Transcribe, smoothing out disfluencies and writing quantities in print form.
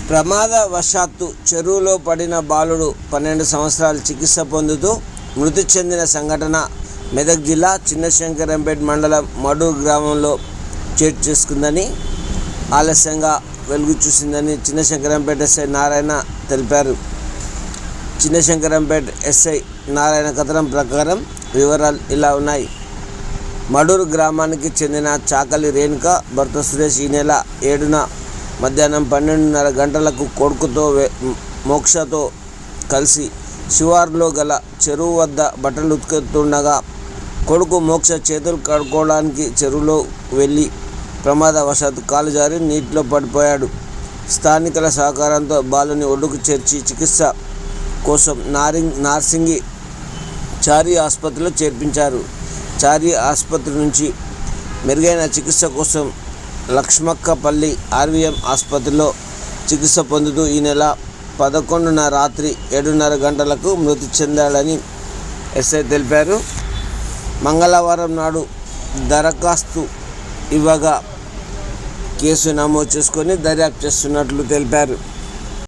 ప్రమాదవశాత్తు చెరువులో పడిన బాలుడు 12 సంవత్సరాలు చికిత్స పొందుతూ మృతి చెందిన సంఘటన మెదక్ జిల్లా చిన్నశంకరంపేట మండలం మడూరు గ్రామంలో చోటు చేసుకుందని, ఆలస్యంగా వెలుగు చూసిందని చిన్నశంకరంపేట ఎస్ఐ నారాయణ తెలిపారు. చిన్నశంకరంపేట ఎస్ఐ నారాయణ కథనం ప్రకారం వివరాలు ఇలా ఉన్నాయి. మడూరు గ్రామానికి చెందిన చాకలి రేణుక భర్త సురేష్ ఈ నెల 7న మధ్యాహ్నం 12:30 గంటలకు కొడుకుతో మోక్షతో కలిసి శివారులో గల చెరువు వద్ద బట్టలు ఉతుకుతుండగా కొడుకు మోక్ష చేతులు కడుక్కోవడానికి చెరువులో వెళ్ళి ప్రమాదవశాత్తు కాలు జారి నీటిలో పడిపోయాడు. స్థానికుల సహకారంతో బాలుని ఒడ్డుకు చేర్చి చికిత్స కోసం నార్సింగి చారి ఆసుపత్రిలో చేర్పించారు. చారి ఆసుపత్రి నుంచి మెరుగైన చికిత్స కోసం లక్ష్మక్కపల్లి ఆర్వీఎం ఆసుపత్రిలో చికిత్స పొందుతూ ఈ నెల 11న రాత్రి 7:30 గంటలకు మృతి చెందాడని ఎస్ఐ తెలిపారు. మంగళవారం నాడు దరఖాస్తు ఇవ్వగా కేసు నమోదు చేసుకొని దర్యాప్తు చేస్తున్నట్లు తెలిపారు.